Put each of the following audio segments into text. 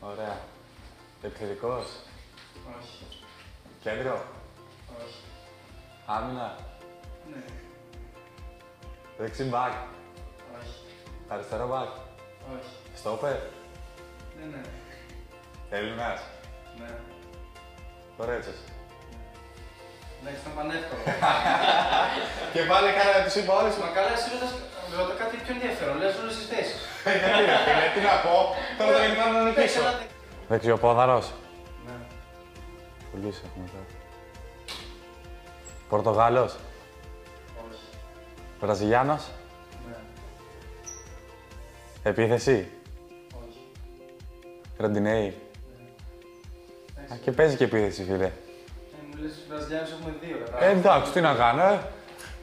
Ωραία. Επιθετικός. Όχι. Κέντρο. Όχι. Άμυνα. Ναι. Δεξί μπακ. Όχι. Αριστερό μπακ. Όχι. Στόπερ. Ναι. Έλληνας. Ναι. Κορέτσος. Εντάξει, ήταν πανεύκολο. Και πάλι κάνα τους είπα όλους. Μα καλά, εσύ ρωτά κάτι πιο ενδιαφέρον. Λες όλες τις θέσεις. Γιατί ρε φίλε, τι να πω. Τώρα το γενικά να νικήσω. Δεξιοπόδαρος. Ναι. Πουλής έχουμε τώρα. Πορτογάλος. Όχι. Βραζιλιάνος. Ναι. Επίθεση. Όχι. Ροντινέι. Εντάξει. Και παίζει και επίθεση, φίλε. Μου λες, στους Βραζιλιάνους έχουμε δύο, κατάλαβα. Εντάξει, τι να κάνω,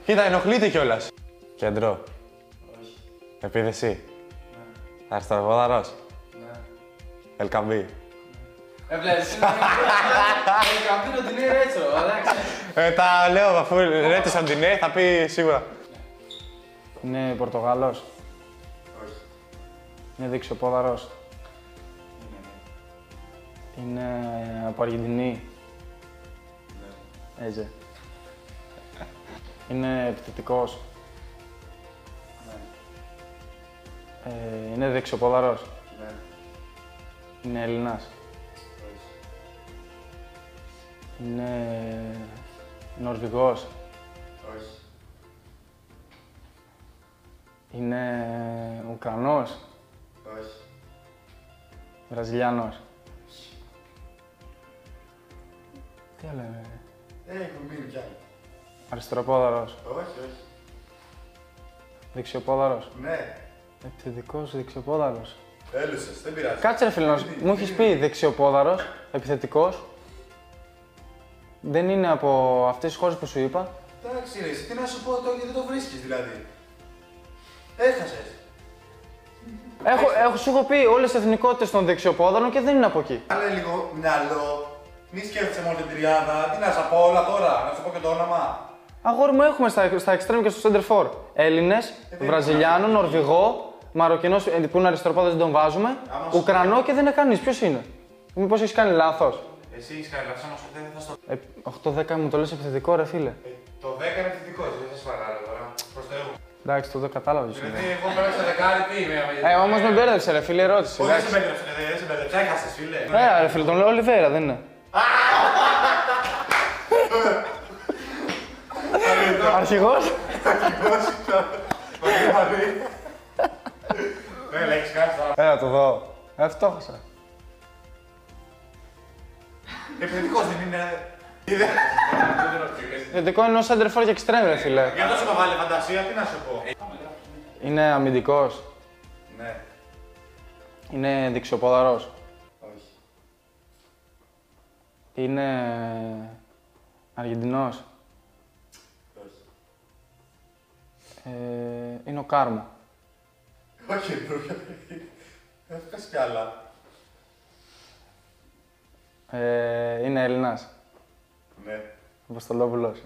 Κοίτα, ενοχλείται κιόλας. Κέντρο. Όχι. Επίθεση. Ναι. Αριστεροπόδαρος. Ναι. Ελκαμπή. Βλέπεις, είναι καμπίνο την είναι έτσι, εντάξει. Τα λέω, αφού ρέτης Ροντινέι θα πει σίγουρα. Είναι Πορτογάλος. Όχι. Είναι δεξιοπόδαρος. Είναι από Αργεντινή. Ναι. Έτσι. Είναι επιθετικός. Ναι. Είναι δεξιοπόδαρος. Ναι. Είναι Έλληνας. Όχι. Είναι Νορβηγός. Όχι. Είναι Ουκρανός. Όχι. Βραζιλιάνος. Τι άλλο είναι. Έχουν μείνει κι άλλοι. Αριστεροπόδαρος. Όχι, όχι. Δεξιοπόδαρος. Ναι. Επιθετικός δεξιοπόδαρος. Έλουσες, δεν πειράζει. Κάτσε ρε φίλε, μου έχεις πει δεξιοπόδαρος, επιθετικός. Δεν είναι από αυτές τις χώρες που σου είπα. Εντάξει ρε, τι να σου πω τώρα γιατί δεν το βρίσκεις δηλαδή. Έχασες. Σου έχω πει όλες τις εθνικότητες των δεξιοπόδαρων και δεν είναι από εκεί. Κάνε λίγο μυαλό. Μη σκέφτεσαι μόνο την τριάδα. Τι να σου πω όλα τώρα, να σου πω και το όνομα. Αγόρι μου, έχουμε στα extreme και στο center for. Έλληνες, Βραζιλιάνο, Νορβηγό, Μαροκινός που είναι αριστεροπόδαρος δεν τον βάζουμε. Ουκρανό και δεν είναι κανείς. Ποιος είναι. Μήπως έχεις κάνει λάθος. Εσύ έχεις κάνει λάθος, όμως δεν θα στο... 8-10 μου το λες επιθετικό ρε φίλε. Το 10 είναι επιθετικό, δεν θα σου παρακαλώ τώρα. Προς Θεού. Εντάξει, το κατάλαβα. Γιατί εγώ πέρασα δεκάρι, τι είμαι. Όμως με μπέρδεψε ρε φίλε, ερώτηση. Όχι, δεν σε μπέρδεψε, δεν σε μπέρδεψε, έχασες φίλε. Ρε φίλε, τον λέω Ολιβέρα, δεν είναι. Αρχηγός. Δεν έχεις κάνει τώρα. Έλα το δω. Αυτό έχασα. Επιθετικός δεν είναι. Επιθετικό είναι ο center for και extreme ρε φίλε. Για τόσο με βάλε φαντασία, τι να σου πω. Είναι αμυντικός. Ναι. Είναι δεξιοπόδαρος. Όχι. Είναι Αργεντινός. Όχι. Είναι ο Κάρμο. Όχι, πες κι άλλα. Είναι Έλληνας. Ναι. Αποστολόπουλος.